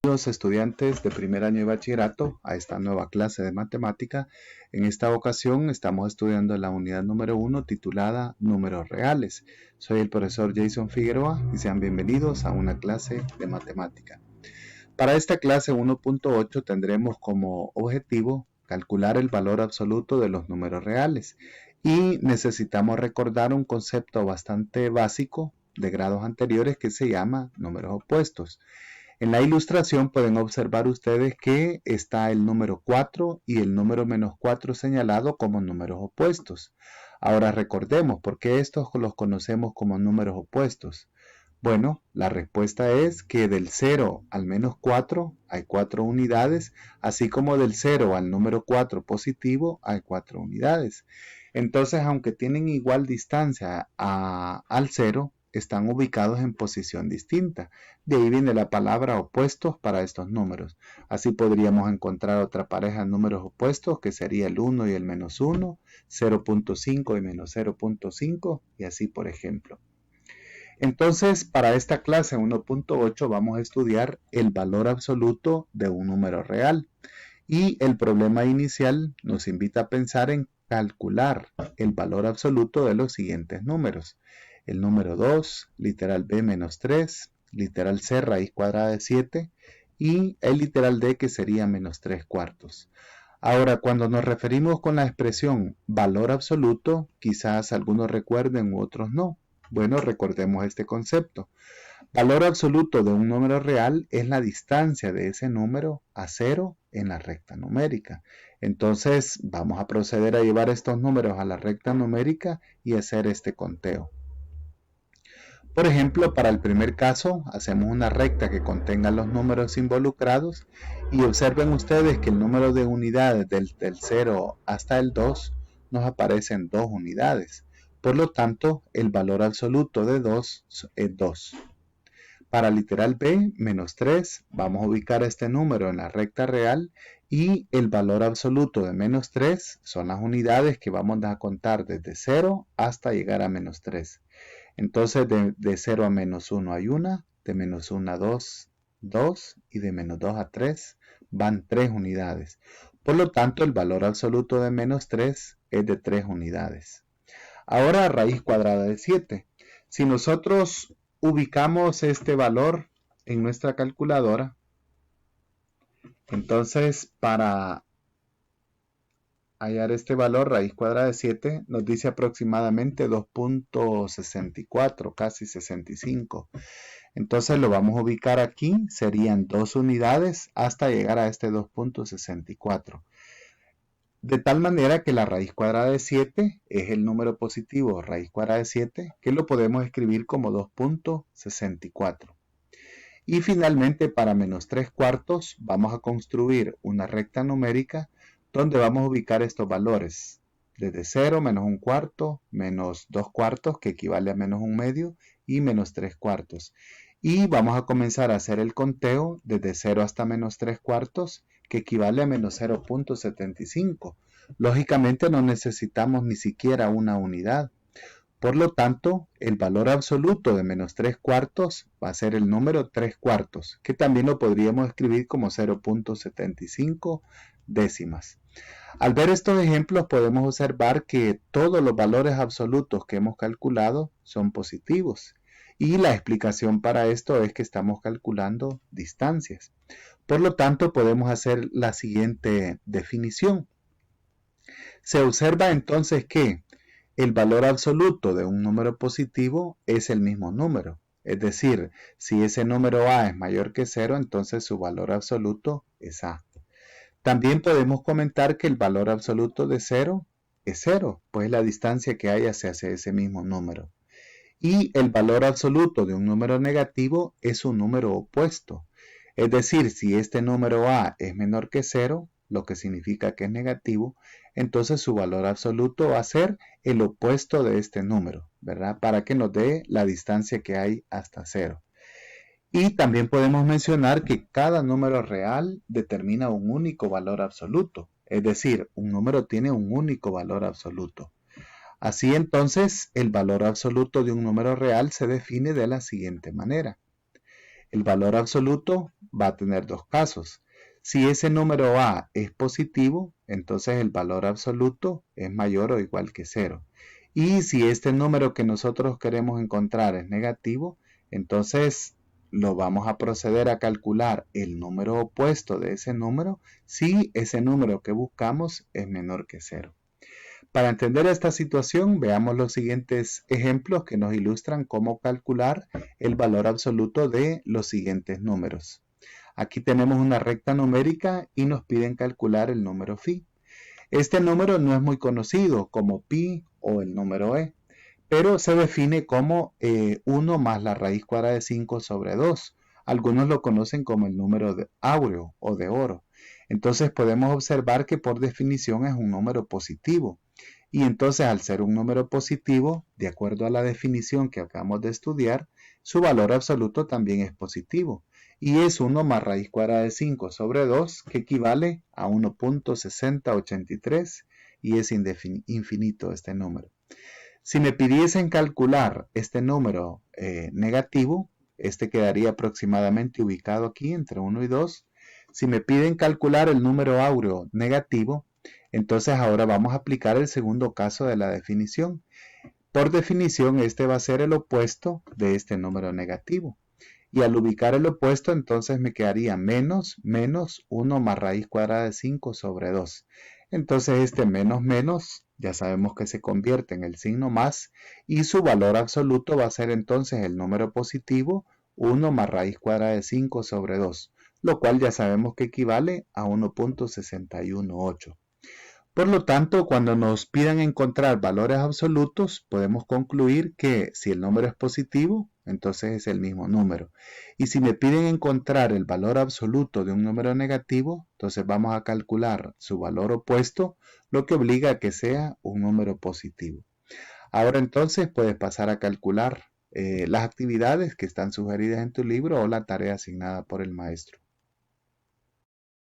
Bienvenidos estudiantes de primer año de bachillerato a esta nueva clase de matemática. En esta ocasión estamos estudiando la unidad número 1 titulada Números Reales. Soy el profesor Jason Figueroa y sean bienvenidos a una clase de matemática. Para esta clase 1.8 tendremos como objetivo calcular el valor absoluto de los números reales y necesitamos recordar un concepto bastante básico de grados anteriores que se llama números opuestos. En la ilustración pueden observar ustedes que está el número 4 y el número menos 4 señalado como números opuestos. Ahora recordemos por qué estos los conocemos como números opuestos. Bueno, la respuesta es que del 0 al menos 4 hay 4 unidades, así como del 0 al número 4 positivo hay 4 unidades. Entonces, aunque tienen igual distancia al 0, están ubicados en posición distinta. De ahí viene la palabra opuestos para estos números. Así podríamos encontrar otra pareja de números opuestos que sería el 1 y el menos 1, 0.5 y menos 0.5 y así por ejemplo. Entonces, para esta clase 1.8 vamos a estudiar el valor absoluto de un número real. Y el problema inicial nos invita a pensar en calcular el valor absoluto de los siguientes números. El número 2, literal b menos 3, literal c raíz cuadrada de 7 y el literal d que sería menos 3 cuartos. Ahora, cuando nos referimos con la expresión valor absoluto, quizás algunos recuerden u otros no. Bueno, recordemos este concepto. Valor absoluto de un número real es la distancia de ese número a 0 en la recta numérica. Entonces, vamos a proceder a llevar estos números a la recta numérica y hacer este conteo. Por ejemplo, para el primer caso, hacemos una recta que contenga los números involucrados y observen ustedes que el número de unidades del 0 hasta el 2 nos aparecen 2 unidades. Por lo tanto, el valor absoluto de 2 es 2. Para literal b, menos 3, vamos a ubicar este número en la recta real y el valor absoluto de menos 3 son las unidades que vamos a contar desde 0 hasta llegar a menos 3. Entonces de 0 a menos 1 hay 1, de menos 1 a 2, 2 y de menos 2 a 3 van 3 unidades. Por lo tanto, el valor absoluto de menos 3 es de 3 unidades. Ahora raíz cuadrada de 7. Si nosotros ubicamos este valor en nuestra calculadora, entonces para hallar este valor, raíz cuadrada de 7, nos dice aproximadamente 2.64, casi 65. Entonces lo vamos a ubicar aquí, serían 2 unidades hasta llegar a este 2.64. De tal manera que la raíz cuadrada de 7 es el número positivo raíz cuadrada de 7, que lo podemos escribir como 2.64. Y finalmente para menos 3 cuartos vamos a construir una recta numérica donde vamos a ubicar estos valores. Desde 0, menos 1 cuarto, menos 2 cuartos, que equivale a menos 1 medio, y menos 3 cuartos. Y vamos a comenzar a hacer el conteo desde 0 hasta menos 3 cuartos, que equivale a menos 0.75. Lógicamente no necesitamos ni siquiera una unidad. Por lo tanto, el valor absoluto de menos 3 cuartos va a ser el número 3 cuartos, que también lo podríamos escribir como 0.75 décimas. Al ver estos ejemplos podemos observar que todos los valores absolutos que hemos calculado son positivos. Y la explicación para esto es que estamos calculando distancias. Por lo tanto, podemos hacer la siguiente definición. Se observa entonces que el valor absoluto de un número positivo es el mismo número. Es decir, si ese número A es mayor que 0, entonces su valor absoluto es A. También podemos comentar que el valor absoluto de 0 es 0, pues la distancia que hay hacia ese mismo número. Y el valor absoluto de un número negativo es un número opuesto. Es decir, si este número A es menor que 0, lo que significa que es negativo, entonces su valor absoluto va a ser el opuesto de este número, ¿verdad? Para que nos dé la distancia que hay hasta 0. Y también podemos mencionar que cada número real determina un único valor absoluto. Es decir, un número tiene un único valor absoluto. Así entonces, el valor absoluto de un número real se define de la siguiente manera. El valor absoluto va a tener dos casos. Si ese número A es positivo, entonces el valor absoluto es mayor o igual que 0. Y si este número que nosotros queremos encontrar es negativo, entonces lo vamos a proceder a calcular el número opuesto de ese número si ese número que buscamos es menor que 0. Para entender esta situación, veamos los siguientes ejemplos que nos ilustran cómo calcular el valor absoluto de los siguientes números. Aquí tenemos una recta numérica y nos piden calcular el número phi. Este número no es muy conocido como pi o el número e, pero se define como 1 más la raíz cuadrada de 5 sobre 2. Algunos lo conocen como el número de áureo o de oro. Entonces podemos observar que por definición es un número positivo. Y entonces al ser un número positivo, de acuerdo a la definición que acabamos de estudiar, su valor absoluto también es positivo. Y es 1 más raíz cuadrada de 5 sobre 2, que equivale a 1.6083 y es infinito este número. Si me pidiesen calcular este número negativo, este quedaría aproximadamente ubicado aquí entre 1 y 2. Si me piden calcular el número áureo negativo, entonces ahora vamos a aplicar el segundo caso de la definición. Por definición, este va a ser el opuesto de este número negativo. Y al ubicar el opuesto, entonces me quedaría menos 1 más raíz cuadrada de 5 sobre 2. Entonces este menos ya sabemos que se convierte en el signo más y su valor absoluto va a ser entonces el número positivo 1 más raíz cuadrada de 5 sobre 2, lo cual ya sabemos que equivale a 1.618. Por lo tanto, cuando nos pidan encontrar valores absolutos, podemos concluir que si el número es positivo, entonces es el mismo número. Y si me piden encontrar el valor absoluto de un número negativo, entonces vamos a calcular su valor opuesto, lo que obliga a que sea un número positivo. Ahora entonces puedes pasar a calcular las actividades que están sugeridas en tu libro o la tarea asignada por el maestro.